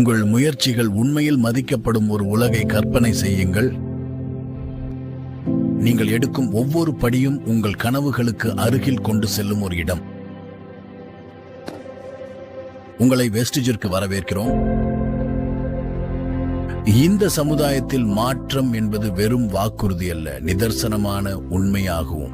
உங்கள் முயற்சிகள் உண்மையில் மதிக்கப்படும் ஒரு உலகை கற்பனை செய்யுங்கள். நீங்கள் எடுக்கும் ஒவ்வொரு படியும் உங்கள் கனவுகளுக்கு அருகில் கொண்டு செல்லும் ஒரு இடம். உங்களை வெஸ்டிஜிற்கு வரவேற்கிறோம். இந்த சமுதாயத்தில் மாற்றம் என்பது வெறும் வாக்குறுதி அல்ல, நிதர்சனமான உண்மையாகும்.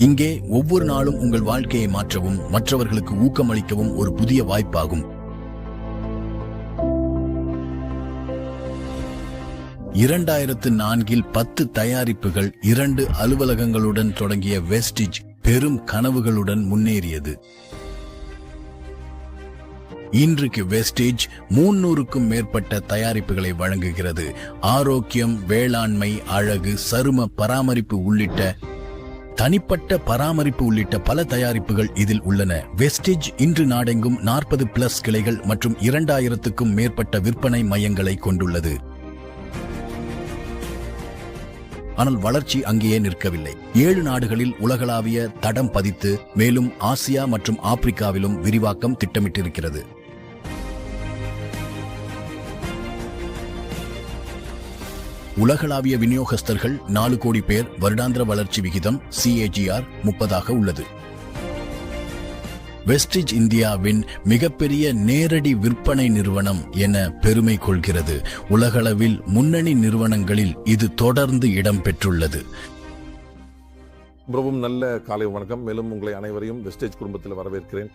இங்கே ஒவ்வொரு நாளும் உங்கள் வாழ்க்கையை மாற்றவும் மற்றவர்களுக்கு ஊக்கமளிக்கவும் ஒரு புதிய வாய்ப்பாகும். 2004 10 தயாரிப்புகள் 2 அலுவலகங்களுடன் தொடங்கிய வெஸ்டிஜ் பெரும் கனவுகளுடன் முன்னேறியது. இன்றைக்கு வெஸ்டிஜ் 300க்கும் மேற்பட்ட தயாரிப்புகளை வழங்குகிறது. ஆரோக்கியம், வேளாண்மை, அழகு, சரும பராமரிப்பு உள்ளிட்ட தனிப்பட்ட பராமரிப்பு உள்ளிட்ட பல தயாரிப்புகள் இதில் உள்ளன. வெஸ்டிஜ் இன்று நாடெங்கும் 40+ கிளைகள் மற்றும் 2000க்கும் மேற்பட்ட விற்பனை மையங்களை கொண்டுள்ளது. ஆனால் வளர்ச்சி அங்கேயே நிற்கவில்லை. 7 நாடுகளில் உலகளாவிய தடம் பதித்து மேலும் ஆசியா மற்றும் ஆப்பிரிக்காவிலும் விரிவாக்கம் திட்டமிட்டிருக்கிறது. உலகளாவிய விநியோகஸ்தர்கள் 4 கோடி பேர். வருடாந்திர வளர்ச்சி விகிதம் CAGR 30 உள்ளது. வெஸ்டிஜ் இந்தியாவின் மிகப்பெரிய நேரடி விற்பனை நிறுவனம் என பெருமை கொள்கிறது. உலகளவில் முன்னணி நிறுவனங்களில் இது தொடர்ந்து இடம் பெற்றுள்ளது. பிரபும் நல்ல காலை வணக்கம். மேலும் உங்களை அனைவரையும் வெஸ்டேஜ் குடும்பத்தில் வரவேற்கிறேன்.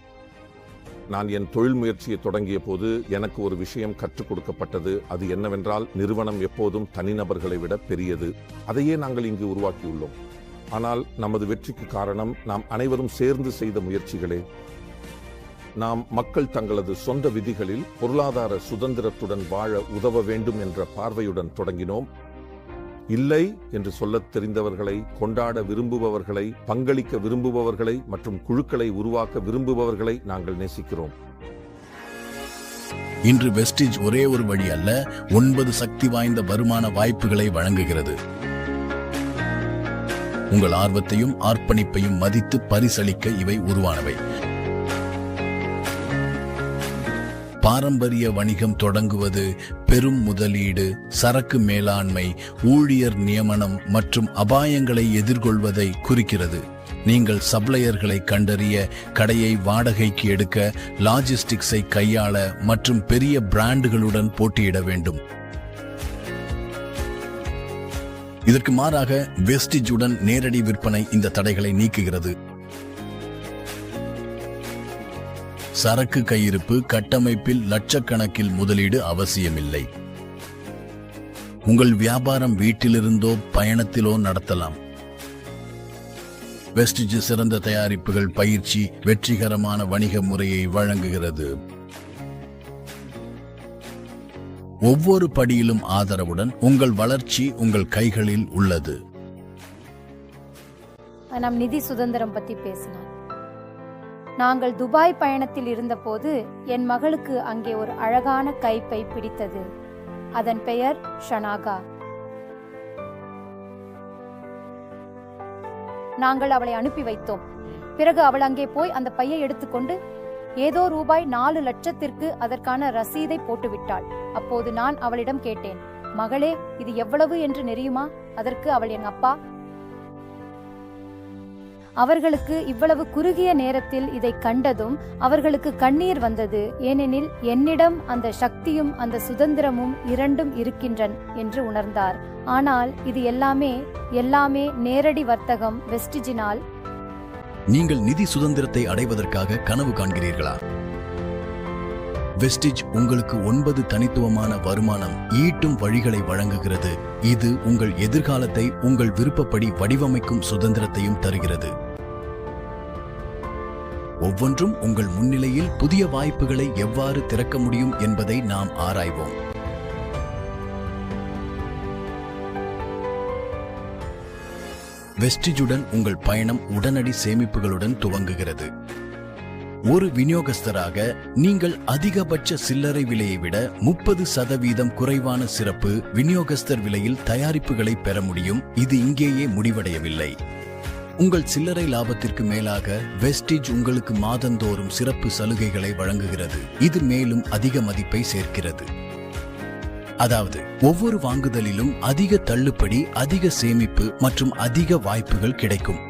நான் என் தொழில் முயற்சியை தொடங்கிய போது எனக்கு ஒரு விஷயம் கற்றுக் கொடுக்கப்பட்டது. அது என்னவென்றால், நிறுவனம் எப்போதும் தனிநபர்களை விட பெரியது. அதையே நாங்கள் இங்கு உருவாக்கியுள்ளோம். ஆனால் நமது வெற்றிக்கு காரணம் நாம் அனைவரும் சேர்ந்து செய்த முயற்சிகளே. நாம் மக்கள் தங்களது சொந்த விதிகளில் பொருளாதார சுதந்திரத்துடன் வாழ உதவ வேண்டும் என்ற பார்வையுடன் தொடங்கினோம். இல்லை என்று சொல்லத் தெரிந்தவர்களை, கொண்டாட விரும்புபவர்களை, பங்களிக்க விரும்புபவர்களை மற்றும் குழுக்களை உருவாக்க விரும்புபவர்களை நாங்கள் நேசிக்கிறோம். இன்று வெஸ்டிஜ் ஒரே ஒரு வழி அல்ல, 9 சக்தி வாய்ந்த வருமான வாய்ப்புகளை வழங்குகிறது. உங்கள் ஆர்வத்தையும் அர்ப்பணிப்பையும் மதித்து பரிசளிக்க இவை உருவானவை. பாரம்பரிய வணிகம் தொடங்குவது, பெரும் முதலீடு, சரக்கு மேலாண்மை, ஊழியர் நியமனம் மற்றும் அபாயங்களை எதிர்கொள்வதை குறிக்கிறது. நீங்கள் சப்ளையர்களை கண்டறிய, கடையை வாடகைக்கு எடுக்க, லாஜிஸ்டிக்ஸை கையாள மற்றும் பெரிய பிராண்டுகளுடன் போட்டியிட வேண்டும். இதற்கு மாறாக வெஸ்டிஜுடன் நேரடி விற்பனை இந்த தடைகளை நீக்குகிறது. சரக்கு கையிருப்பு கட்டமைப்பில் லட்சக்கணக்கில் முதலீடு அவசியமில்லை. உங்கள் வியாபாரம் வீட்டிலிருந்தோ பயணத்திலோ நடத்தலாம். வெஸ்டிஜ் சிறந்த தயாரிப்புகள், பயிற்சி, வெற்றிகரமான வணிக முறையை வழங்குகிறது. ஒவ்வொரு படியிலும் ஆதரவுடன் உங்கள் வளர்ச்சி உங்கள் கைகளில் உள்ளது. நாம் நிதி சுதந்திரம் பத்தி பேசினோம். நாங்கள் துபாய் பயணத்தில் இருந்தபோது என் மகளுக்கு அங்கே ஒரு அழகான கைப்பை பிடித்தது. அதன் பெயர் ஷனாகா. நாங்கள் அவளை அனுப்பி வைத்தோம். பிறகு அவள் அங்கே போய் அந்த பையை எடுத்துக்கொண்டு ஏதோ ரூபாய் 4 லட்சத்திற்கு அதற்கான ரசீதை போட்டுவிட்டாள். அப்போது நான் அவளிடம் கேட்டேன், மகளே, இது எவ்வளவு என்று தெரியுமா? அதற்கு அவள், என் அப்பா, அவர்களுக்கு இவ்வளவு குறுகிய நேரத்தில் இதை கண்டதும் அவர்களுக்கு கண்ணீர் வந்தது. ஏனெனில் என்னிடம் அந்த சக்தியும் அந்த சுதந்திரமும் இரண்டும் இருக்கின்றன என்று உணர்ந்தார். ஆனால் இது எல்லாமே நேரடி வர்த்தகம் வெஸ்டிஜினால். நீங்கள் நிதி சுதந்திரத்தை அடைவதற்காக கனவு காண்கிறீர்களா? வெஸ்டிஜ் உங்களுக்கு 9 தனித்துவமான வருமானம் ஈட்டும் வழிகளை வழங்குகிறது. இது உங்கள் எதிர்காலத்தை உங்கள் விருப்பப்படி வடிவமைக்கும் சுதந்திரத்தையும் தருகிறது. ஒவ்வொன்றும் உங்கள் முன்னிலையில் புதிய வாய்ப்புகளை எவ்வாறு திறக்க முடியும் என்பதை நாம் ஆராய்வோம். வெஸ்டிஜுடன் உங்கள் பயணம் உடனடி சேமிப்புகளுடன் துவங்குகிறது. ஒரு விநியோகஸ்தராக நீங்கள் அதிகபட்ச சில்லறை விலையை விட 30% குறைவான சிறப்பு விநியோகஸ்தர் விலையில் தயாரிப்புகளை பெற முடியும். இது இங்கேயே முடிவடையவில்லை. உங்கள் சில்லறை லாபத்திற்கு மேலாக வெஸ்டிஜ் உங்களுக்கு மாதந்தோறும் சிறப்பு சலுகைகளை வழங்குகிறது. இது மேலும் அதிக மதிப்பை சேர்க்கிறது. அதாவது ஒவ்வொரு வாங்குதலிலும் அதிக தள்ளுபடி, அதிக சேமிப்பு மற்றும் அதிக வாய்ப்புகள் கிடைக்கும்.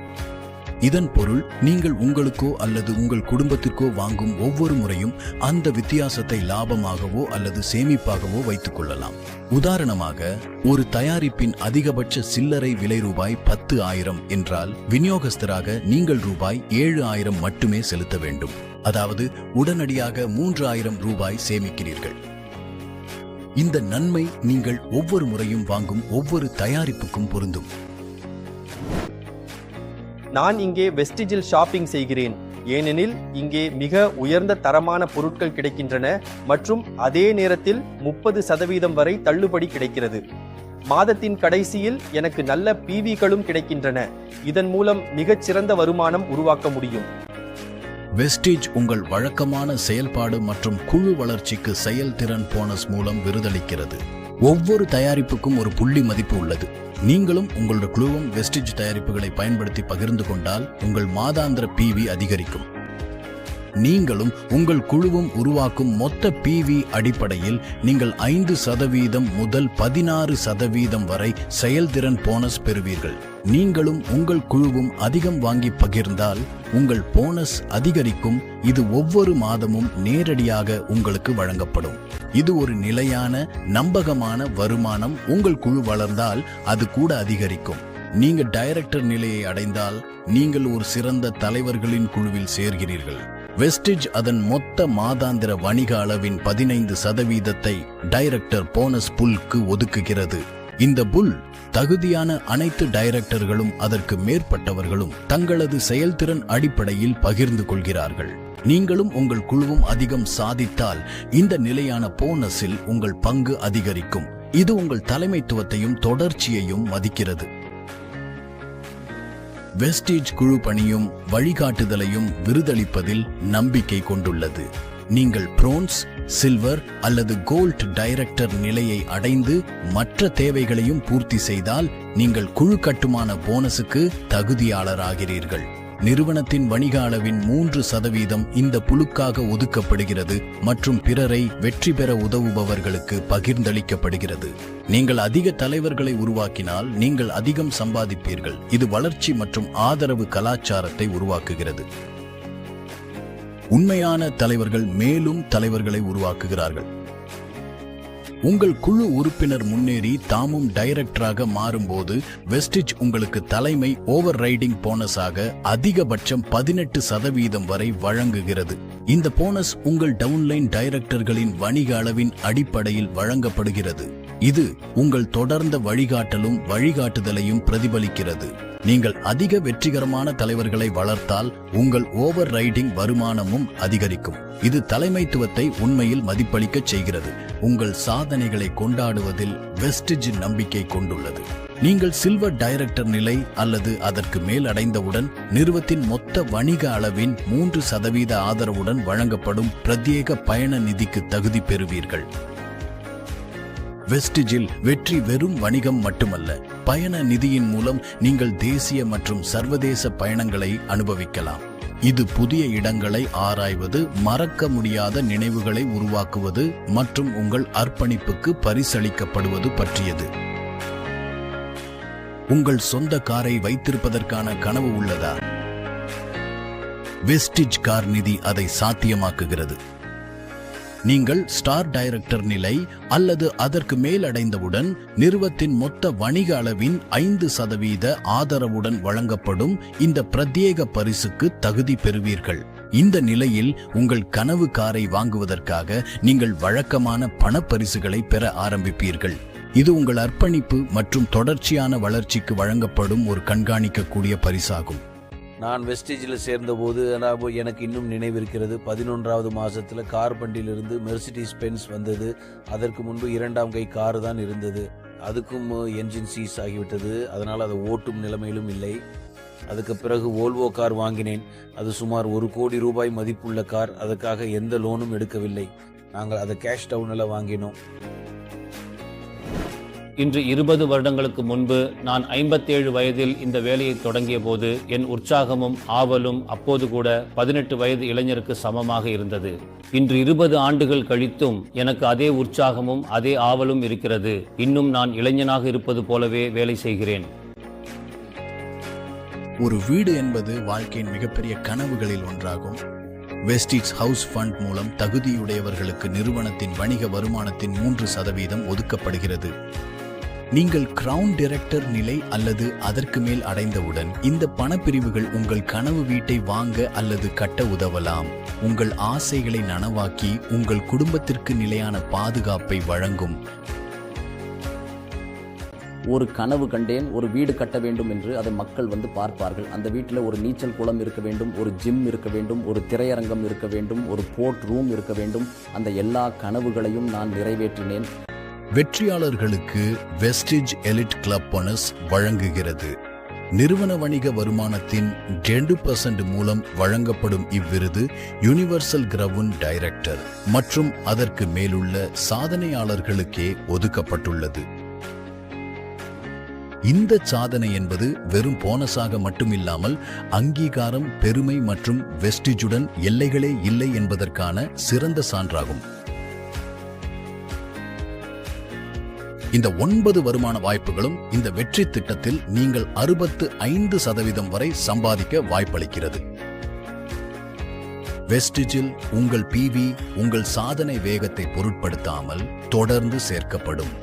இதன் பொருள் நீங்கள் உங்களுக்கோ அல்லது உங்கள் குடும்பத்திற்கோ வாங்கும் ஒவ்வொரு முறையும் அந்த வித்தியாசத்தை லாபமாகவோ அல்லது சேமிப்பாகவோ வைத்துக் கொள்ளலாம். உதாரணமாக, ஒரு தயாரிப்பின் அதிகபட்ச சில்லறை விலை ரூபாய் 10,000 என்றால் விநியோகஸ்தராக நீங்கள் ரூபாய் 7,000 மட்டுமே செலுத்த வேண்டும். அதாவது உடனடியாக 3,000 ரூபாய் சேமிக்கிறீர்கள். இந்த நன்மை நீங்கள் ஒவ்வொரு முறையும் வாங்கும் ஒவ்வொரு தயாரிப்புக்கும் பொருந்தும். நான் இங்கே வெஸ்டிஜில் ஷாப்பிங் செய்கிறேன், ஏனெனில் இங்கே மிக உயர்ந்த தரமான பொருட்கள் கிடைக்கின்றன மற்றும் அதே நேரத்தில் 30% வரை தள்ளுபடி கிடைக்கிறது. மாதத்தின் கடைசியில் எனக்கு நல்ல PVகளும் கிடைக்கின்றன. இதன் மூலம் மிகச்சிறந்த வருமானம் உருவாக்க முடியும். வெஸ்டிஜ் உங்கள் வழக்கமான செயல்பாடு மற்றும் குழு வளர்ச்சிக்கு செயல்திறன் போனஸ் மூலம் விருதளிக்கிறது. ஒவ்வொரு தயாரிப்புக்கும் ஒரு புள்ளி மதிப்பு உள்ளது. நீங்களும் உங்களுடைய குழுவும் வெஸ்டிஜ் தயாரிப்புகளை பயன்படுத்தி பகிர்ந்து கொண்டால் உங்கள் மாதாந்திர PV அதிகரிக்கும். நீங்களும் உங்கள் குழுவும் உருவாக்கும் மொத்த PV அடிப்படையில் நீங்கள் 5% முதல் 16% வரை செயல்திறன் போனஸ் பெறுவீர்கள். நீங்களும் உங்கள் குழுவும் அதிகம் வாங்கி பகிர்ந்தால் உங்கள் போனஸ் அதிகரிக்கும். இது ஒவ்வொரு மாதமும் நேரடியாக உங்களுக்கு வழங்கப்படும். இது ஒரு நிலையான, நம்பகமான வருமானம். உங்கள் குழு வளர்ந்தால் அது கூட அதிகரிக்கும். நீங்க டைரக்டர் நிலையை அடைந்தால் நீங்கள் ஒரு சிறந்த தலைவர்களின் குழுவில் சேர்கிறீர்கள். வெஸ்டிஜ் அதன் மொத்த மாதாந்திர வணிக அளவின் 15% டைரக்டர் போனஸ் புல்க்கு ஒதுக்குகிறது. இந்த புல் தகுதியான அனைத்து டைரக்டர்களும் அதற்கு மேற்பட்டவர்களும் தங்களது செயல்திறன் அடிப்படையில் பகிர்ந்து கொள்கிறார்கள். நீங்களும் உங்கள் குழுவும் அதிகம் சாதித்தால் இந்த நிலையான போனஸில் உங்கள் பங்கு அதிகரிக்கும். இது உங்கள் தலைமைத்துவத்தையும் தொடர்ச்சியையும் மதிக்கிறது. வெஸ்டிஜ் குழு பணியும் வழிகாட்டுதலையும் விருதளிப்பதில் நம்பிக்கை கொண்டுள்ளது. நீங்கள் பிரோன்ஸ், சில்வர் அல்லது கோல்ட் டைரக்டர் நிலையை அடைந்து மற்ற தேவைகளையும் பூர்த்தி செய்தால் நீங்கள் குழு கட்டுமான போனஸுக்கு தகுதியாளராகிறீர்கள். நிறுவனத்தின் வணிக அளவின் 3% இந்த புழுக்காக ஒதுக்கப்படுகிறது மற்றும் பிறரை வெற்றி பெற உதவுபவர்களுக்கு பகிர்ந்தளிக்கப்படுகிறது. நீங்கள் அதிக தலைவர்களை உருவாக்கினால் நீங்கள் அதிகம் சம்பாதிப்பீர்கள். இது வளர்ச்சி மற்றும் ஆதரவு கலாச்சாரத்தை உருவாக்குகிறது. உண்மையான தலைவர்கள் மேலும் தலைவர்களை உருவாக்குகிறார்கள். உங்கள் குழு உறுப்பினர் முன்னேறி தாமும் டைரக்டராக மாறும்போது வெஸ்டிஜ் உங்களுக்கு தலைமை ஓவர் ரைடிங் போனஸாக அதிகபட்சம் 18% வரை வழங்குகிறது. இந்த போனஸ் உங்கள் டவுன்லைன் டைரக்டர்களின் வணிக அளவின் அடிப்படையில் வழங்கப்படுகிறது. இது உங்கள் தொடர்ந்த வழிகாட்டலும் வழிகாட்டுதலையும் பிரதிபலிக்கிறது. நீங்கள் அதிக வெற்றிகரமான தலைவர்களை வளர்த்தால் உங்கள் ஓவர் ரைடிங் வருமானமும் அதிகரிக்கும். இது தலைமைத்துவத்தை உண்மையில் மதிப்பளிக்கச் செய்கிறது. உங்கள் சாதனைகளை கொண்டாடுவதில் வெஸ்டிஜ் நம்பிக்கை கொண்டுள்ளது. நீங்கள் சில்வர் டைரக்டர் நிலை அல்லது அதற்கு மேல் அடைந்தவுடன் நிறுவனத்தின் மொத்த வணிக அளவின் 3% ஆதரவுடன் வழங்கப்படும் பிரத்யேக பயண நிதிக்கு தகுதி பெறுவீர்கள். வெஸ்டிஜில் வெற்றி வெறும் வணிகம் மட்டுமல்ல, பயண நிதியின் மூலம் நீங்கள் தேசிய மற்றும் சர்வதேச பயணங்களை அனுபவிக்கலாம். இது புதிய இடங்களை ஆராய்வது, மறக்க முடியாத நினைவுகளை உருவாக்குவது மற்றும் உங்கள் அர்ப்பணிப்புக்கு பரிசளிக்கப்படுவது பற்றியது. உங்கள் சொந்த காரை வைத்திருப்பதற்கான கனவு உள்ளதா? வெஸ்டிஜ் கார் நிதி அதை சாத்தியமாக்குகிறது. நீங்கள் ஸ்டார் டைரக்டர் நிலை அல்லது அதற்கு மேல் அடைந்தவுடன் நிறுவனத்தின் மொத்த வணிக அளவின் 5% ஆதரவுடன் வழங்கப்படும் இந்த பிரத்யேக பரிசுக்கு தகுதி பெறுவீர்கள். இந்த நிலையில் உங்கள் கனவு காரை வாங்குவதற்காக நீங்கள் வழக்கமான பணப்பரிசுகளை பெற ஆரம்பிப்பீர்கள். இது உங்கள் அர்ப்பணிப்பு மற்றும் தொடர்ச்சியான வளர்ச்சிக்கு வழங்கப்படும் ஒரு கண்காணிக்கக்கூடிய பரிசாகும். நான் வெஸ்டிஜில் சேர்ந்தபோது எனக்கு இன்னும் நினைவிருக்கிறது. 11வது மாதத்தில் கார் பண்டிலிருந்து மெர்சிடிஸ் பென்ஸ் வந்தது. அதற்கு முன்பு 2ஆம் கை கார் தான் இருந்தது. அதுக்கும் என்ஜின் சீஸ் ஆகிவிட்டது. அதனால் அதை ஓட்டும் நிலைமையிலும் இல்லை. அதுக்கு பிறகு வோல்வோ கார் வாங்கினேன். அது சுமார் 1 கோடி ரூபாய் மதிப்புள்ள கார். அதுக்காக எந்த லோனும் எடுக்கவில்லை. நாங்கள் அதை கேஷ் டவுனில் வாங்கினோம். இன்று 20 வருடங்களுக்கு முன்பு நான் 57 வயதில் இந்த வேலையை தொடங்கிய போது என் உற்சாகமும் ஆவலும் அப்போது கூட 18 வயது இளைஞருக்கு சமமாக இருந்தது. இன்று 20 ஆண்டுகள் கழித்தும் எனக்கு அதே உற்சாகமும் அதே ஆவலும் இருக்கிறது. இன்னும் நான் இளைஞனாக இருப்பது போலவே வேலை செய்கிறேன். ஒரு வீடு என்பது வாழ்க்கையின் மிகப்பெரிய கனவுகளில் ஒன்றாகும். வெஸ்டிஜ் ஹவுஸ் ஃபண்ட் மூலம் தகுதியுடையவர்களுக்கு நிறுவனத்தின் வணிக வருமானத்தின் 3% ஒதுக்கப்படுகிறது. நீங்கள் கிரவுன் டைரக்டர் நிலை அல்லது அதற்கு மேல் அடைந்தவுடன் இந்த பணப்பிரிவுகள் உங்கள் கனவு வீட்டை வாங்க அல்லது கட்ட உதவலாம். உங்கள் ஆசைகளை நனவாக்கி உங்கள் குடும்பத்திற்கு நிலையான பாதுகாப்பை வழங்கும். ஒரு கனவு கண்டேன், ஒரு வீடு கட்ட வேண்டும் என்று அதை மக்கள் வந்து பார்ப்பார்கள். அந்த வீட்டில் ஒரு நீச்சல் குளம் இருக்க வேண்டும், ஒரு ஜிம் இருக்க வேண்டும், ஒரு திரையரங்கம் இருக்க வேண்டும், ஒரு போர்ட் ரூம் இருக்க வேண்டும். அந்த எல்லா கனவுகளையும் நான் நிறைவேற்றினேன். வெற்றியாளர்களுக்கு வெஸ்டிஜ் எலிட் கிளப் போனஸ் வழங்குகிறது. நிறுவன வணிக வருமானத்தின் 2% மூலம் வழங்கப்படும் இவ்விருது யுனிவர்சல் கிரவுன் டைரக்டர் மற்றும் அதற்கு மேலுள்ள சாதனையாளர்களுக்கே ஒதுக்கப்பட்டுள்ளது. இந்த சாதனை என்பது வெறும் போனஸாக மட்டுமில்லாமல் அங்கீகாரம், பெருமை மற்றும் வெஸ்டிஜுடன் எல்லைகளே இல்லை என்பதற்கான சிறந்த சான்றாகும். இந்த 9 வருமான வாய்ப்புகளும் இந்த வெற்றி திட்டத்தில் நீங்கள் 65% வரை சம்பாதிக்க வாய்ப்பளிக்கிறது. வெஸ்டிஜில் உங்கள் பிவி உங்கள் சாதனை வேகத்தை பொருட்படுத்தாமல் தொடர்ந்து சேர்க்கப்படும்.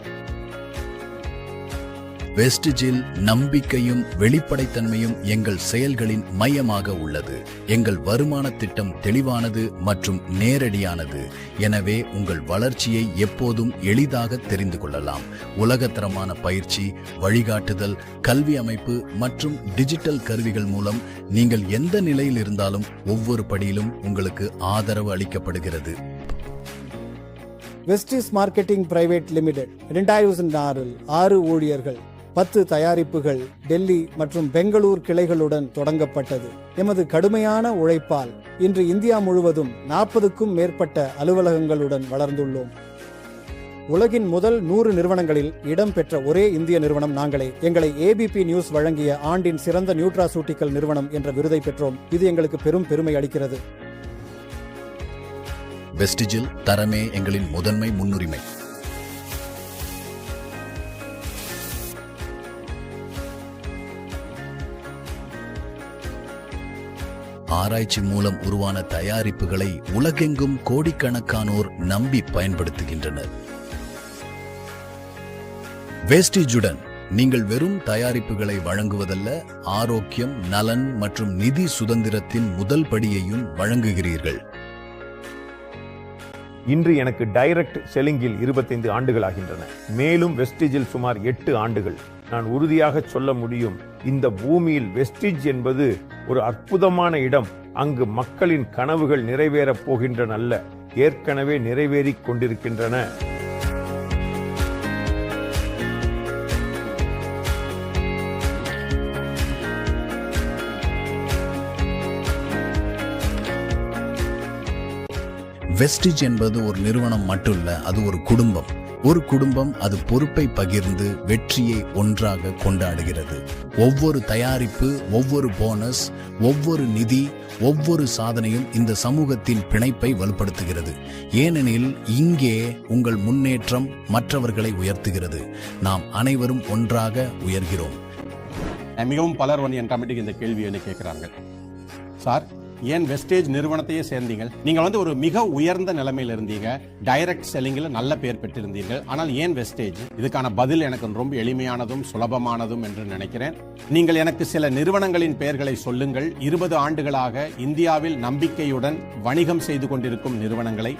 வெஸ்டிஜில் நம்பிக்கையும் வெளிப்படைத்தன்மையும் எங்கள் செயல்களின் மையமாக உள்ளது. எங்கள் வருமான திட்டம் தெளிவானது மற்றும் நேரடியானது. எனவே உங்கள் வளர்ச்சியை எப்போதும் எளிதாக தெரிந்து கொள்ளலாம். உலகத்தரமான பயிற்சி, வழிகாட்டுதல், கல்வி அமைப்பு மற்றும் டிஜிட்டல் கருவிகள் மூலம் நீங்கள் எந்த நிலையில் இருந்தாலும் ஒவ்வொரு படியிலும் உங்களுக்கு ஆதரவு அளிக்கப்படுகிறது. வெஸ்டிஜ் மார்க்கெட்டிங் பிரைவேட் லிமிடெட் 2006 6 ஊழியர்கள் 10 தயாரிப்புகள் டெல்லி மற்றும் பெங்களூர் கிளைகளுடன் தொடங்கப்பட்டது. எமது கடுமையான உழைப்பால் இன்று இந்தியா முழுவதும் 40க்கும் மேற்பட்ட அலுவலகங்களுடன் வளர்ந்துள்ளோம். உலகின் முதல் 100 நிறுவனங்களில் இடம்பெற்ற ஒரே இந்திய நிறுவனம் நாங்களே. எங்களை ABP நியூஸ் வழங்கிய ஆண்டின் சிறந்த நியூட்ராசூட்டிக்கல் நிறுவனம் என்ற விருதை பெற்றோம். இது எங்களுக்கு பெரும் பெருமை அளிக்கிறது. வெஸ்டிஜில் தரமே எங்களின் முதன்மை முன்னுரிமை. ஆராய்ச்சி மூலம் உருவான தயாரிப்புகளை உலகெங்கும் கோடிக்கணக்கானோர் நம்பி பயன்படுத்துகின்றனர். வெஸ்டிஜுடன் நீங்கள் வெறும் தயாரிப்புகளை வழங்குவதல்ல, ஆரோக்கியம், நலன் மற்றும் நிதி சுதந்திரத்தின் முதல் படியையும் வழங்குகிறீர்கள். இன்று எனக்கு டைரக்ட் செல்லிங்கில் 25 ஆண்டுகள் ஆகின்றன. மேலும் வெஸ்டிஜில் சுமார் 8 ஆண்டுகள். நான் உறுதியாக சொல்ல முடியும், இந்த பூமியில் வெஸ்டிஜ் என்பது ஒரு அற்புதமான இடம். அங்கு மக்களின் கனவுகள் நிறைவேறப் போகின்றன அல்ல, ஏற்கனவே நிறைவேறிக் கொண்டிருக்கின்றன. வெஸ்டிஜ் என்பது ஒரு நிறுவனம் மட்டுமல்ல, அது ஒரு குடும்பம். ஒரு குடும்பம் அது பொறுப்பை பகிர்ந்து வெற்றியை ஒன்றாக கொண்டாடுகிறது. ஒவ்வொரு தயாரிப்பு, ஒவ்வொரு போனஸ், ஒவ்வொரு நிதி, ஒவ்வொரு சாதனையும் இந்த சமூகத்தின் பிணைப்பை வலுப்படுத்துகிறது. ஏனெனில் இங்கே உங்கள் முன்னேற்றம் மற்றவர்களை உயர்த்துகிறது. நாம் அனைவரும் ஒன்றாக உயர்கிறோம். மிகவும் பலர் என் கமிட்டிக்கு இந்த கேள்வி என்ன கேட்கிறாங்க, சார் ஏன் வெஸ்டேஜ் நிறுவனத்தையே சேர்ந்தீங்க? நீங்கள் ஒரு மிக உயர்ந்த நிலைமையில் இருந்தீங்க, டைரக்ட் செல்லிங்கில் நல்ல பேர் பெற்றிருந்தீர்கள், ஆனால் ஏன் வெஸ்டேஜ்? இதுக்கான பதில் எனக்கு ரொம்ப எளிமையானதும் சுலபமானதும் என்று நினைக்கிறேன். நீங்கள் எனக்கு சில நிறுவனங்களின் பெயர்களை சொல்லுங்கள். 20 ஆண்டுகளாக இந்தியாவில் நம்பிக்கையுடன் வணிகம் செய்து கொண்டிருக்கும் நிறுவனங்களை.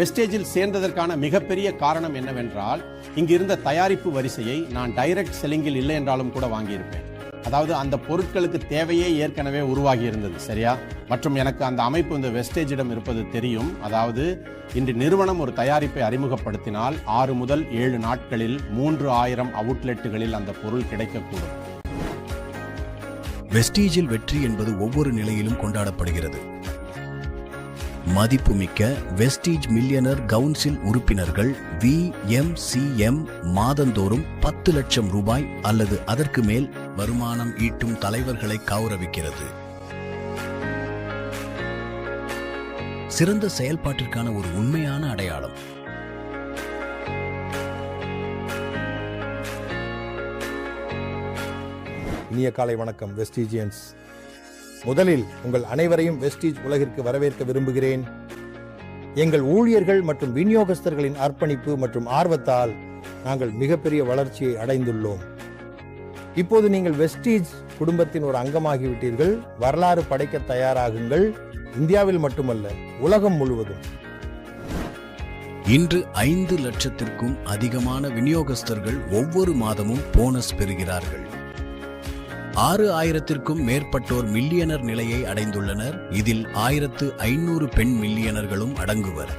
வெஸ்டேஜில் சேர்ந்ததற்கான மிகப்பெரிய காரணம் என்னவென்றால், இங்கு இருந்த தயாரிப்பு வரிசையை நான் டைரக்ட் செல்லிங்கில் இல்லை என்றாலும் கூட வாங்கியிருப்பேன். அதாவது அந்த பொருட்களுக்கு தேவையே ஏற்கனவே உருவாகி இருந்தது, சரியா? மற்றும் எனக்கு அந்த அமைப்பு இந்த வெஸ்டேஜிடம் இருப்பது தெரியும். அதாவது இன்று நிறுவனம் ஒரு தயாரிப்பை அறிமுகப்படுத்தினால் 6 முதல் 7 நாட்களில் 3000 அவுட்லெட்டுகளில் அந்த பொருள் கிடைக்கக்கூடும். வெஸ்டேஜில் வெற்றி என்பது ஒவ்வொரு நிலையிலும் கொண்டாடப்படுகிறது. மதிப்புமிக்க வெஸ்டீஜ் மில்லியனர் கவுன்சில் உறுப்பினர்கள் VMCM மாதந்தோறும் 10 லட்சம் ரூபாய் அல்லது அதற்கு மேல் வருமானம் ஈட்டும் தலைவர்களை கௌரவிக்கிறது. சிறந்த செயல்பாட்டிற்கான ஒரு உண்மையான அடையாளம். இனிய காலை வணக்கம் வெஸ்டீஜியன்ஸ். முதலில் உங்கள் அனைவரையும் வெஸ்டீஜ் உலகிற்கு வரவேற்க விரும்புகிறேன். எங்கள் ஊழியர்கள் மற்றும் விநியோகஸ்தர்களின் அர்ப்பணிப்பு மற்றும் ஆர்வத்தால் நாங்கள் மிகப்பெரிய வளர்ச்சியை அடைந்துள்ளோம். இப்போது நீங்கள் வெஸ்டீஜ் குடும்பத்தின் ஒரு அங்கமாகிவிட்டீர்கள். வரலாறு படைக்க தயாராகுங்கள். இந்தியாவில் மட்டுமல்ல, உலகம் முழுவதும். இன்று 5 லட்சத்திற்கும் அதிகமான விநியோகஸ்தர்கள் ஒவ்வொரு மாதமும் போனஸ் பெறுகிறார்கள். 6,000த்திற்கும் மேற்பட்டோர் மில்லியனர் நிலையை அடைந்துள்ளனர். இதில் 1,500 பெண் மில்லியனர்களும் அடங்குவர்.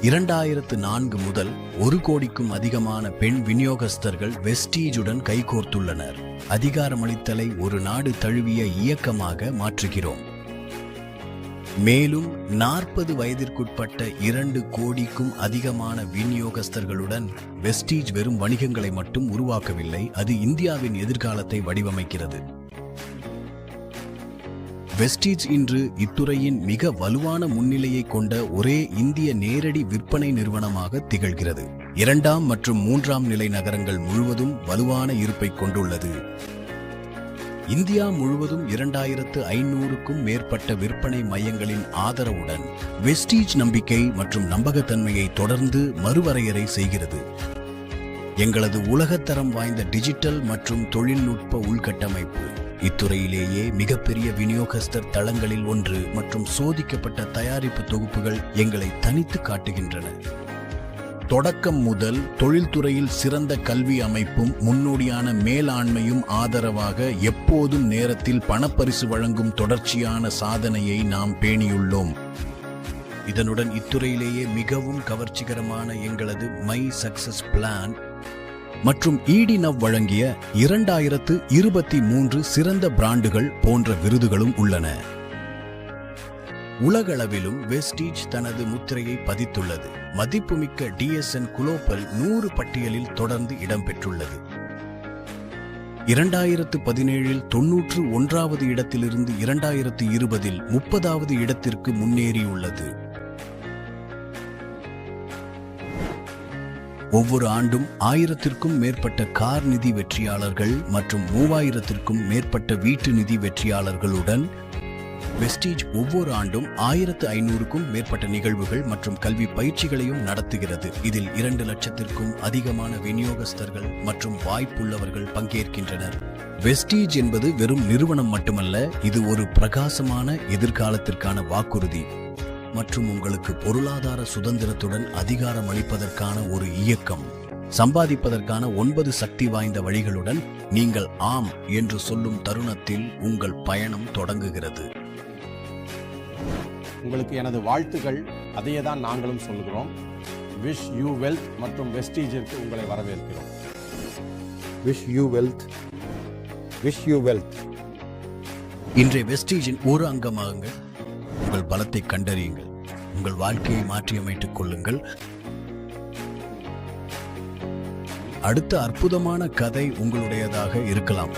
2004 முதல் 1 கோடிக்கும் அதிகமான பெண் விநியோகஸ்தர்கள் வெஸ்டீஜுடன் கைகோர்த்துள்ளனர். அதிகாரமளித்தலை ஒரு நாடு தழுவிய இயக்கமாக மாற்றுகிறோம். மேலும் 40 வயதிற்குட்பட்ட 2 கோடிக்கும் அதிகமான விநியோகஸ்தர்களுடன் வெஸ்டீஜ் வெறும் வணிகங்களை மட்டும் உருவாக்கவில்லை, அது இந்தியாவின் எதிர்காலத்தை வடிவமைக்கிறது. வெஸ்டீஜ் இன்று இத்துறையின் மிக வலுவான முன்னிலையை கொண்ட ஒரே இந்திய நேரடி விற்பனை நிறுவனமாக திகழ்கிறது. 2ஆம் மற்றும் 3ஆம் நிலை நகரங்கள் முழுவதும் வலுவான இருப்பை கொண்டுள்ளது. இந்தியா முழுவதும் 2,500க்கும் மேற்பட்ட விற்பனை மையங்களின் ஆதரவுடன் வெஸ்டீஜ் நம்பிக்கை மற்றும் நம்பகத்தன்மையை தொடர்ந்து மறுவரையறை செய்கிறது. எங்களது உலகத்தரம் வாய்ந்த டிஜிட்டல் மற்றும் தொழில்நுட்ப உள்கட்டமைப்பு இத்துறையிலேயே மிகப்பெரிய விநியோகஸ்தர் தளங்களில் ஒன்று மற்றும் சோதிக்கப்பட்ட தயாரிப்பு தொகுப்புகள் எங்களை தனித்து காட்டுகின்றன. தொடக்கம் முதல் தொழில்துறையில் சிறந்த கல்வி அமைப்பும் முன்னோடியான மேலாண்மையும் ஆதரவாக எப்போதும் நேரத்தில் பணப்பரிசு வழங்கும் தொடர்ச்சியான சாதனையை நாம் பேணியுள்ளோம். இதனுடன் இத்துறையிலேயே மிகவும் கவர்ச்சிகரமான எங்களது மை சக்சஸ் பிளான் மற்றும் EDNOW வழங்கிய 2023 சிறந்த பிராண்டுகள் போன்ற விருதுகளும் உள்ளன. உலகளவிலும் வெஸ்டீஜ் தனது முத்திரையை பதித்துள்ளது. மதிப்புமிக்க DSN குளோபல் 100 பட்டியலில் தொடர்ந்து இடம்பெற்றுள்ளது. 2017இல் 91வது இடத்திலிருந்து 2020இல் 30வது இடத்திற்கு முன்னேறியுள்ளது. ஒவ்வொரு ஆண்டும் 1000த்திற்கும் மேற்பட்ட கார் நிதி வெற்றியாளர்கள் மற்றும் 3000த்திற்கும் மேற்பட்ட வீட்டு நிதி வெற்றியாளர்களுடன் வெஸ்டீஜ் ஒவ்வொரு ஆண்டும் 1,500க்கும் மேற்பட்ட நிகழ்வுகள் மற்றும் கல்வி பயிற்சிகளையும் நடத்துகிறது. இதில் 2 லட்சத்திற்கும் அதிகமான விநியோகஸ்தர்கள் மற்றும் வாய்ப்புள்ளவர்கள் பங்கேற்கின்றனர். வெஸ்டீஜ் என்பது வெறும் நிறுவனம் மட்டுமல்ல, இது ஒரு பிரகாசமான எதிர்காலத்திற்கான வாக்குறுதி மற்றும் உங்களுக்கு பொருளாதார சுதந்திரத்துடன் அதிகாரம் அளிப்பதற்கான ஒரு இயக்கம். சம்பாதிப்பதற்கான 9 சக்தி வாய்ந்த வழிகளுடன் நீங்கள் ஆம் என்று சொல்லும் தருணத்தில் உங்கள் பயணம் தொடங்குகிறது. உங்களுக்கு எனது வாழ்த்துக்கள். அதையே தான் நாங்களும் சொல்கிறோம். விஷ் யூ வெல்த் மற்றும் வெஸ்டீஜிற்கு உங்களை வரவேற்கிறோம். Wish you wealth, wish you wealth. இன்றைய வெஸ்டீஜின் ஒரு அங்கமாக உங்கள் பலத்தை கண்டறியுங்கள், உங்கள் வாழ்க்கையை மாற்றியமைத்துக் கொள்ளுங்கள். அடுத்த அற்புதமான கதை உங்களுடையதாக இருக்கலாம்.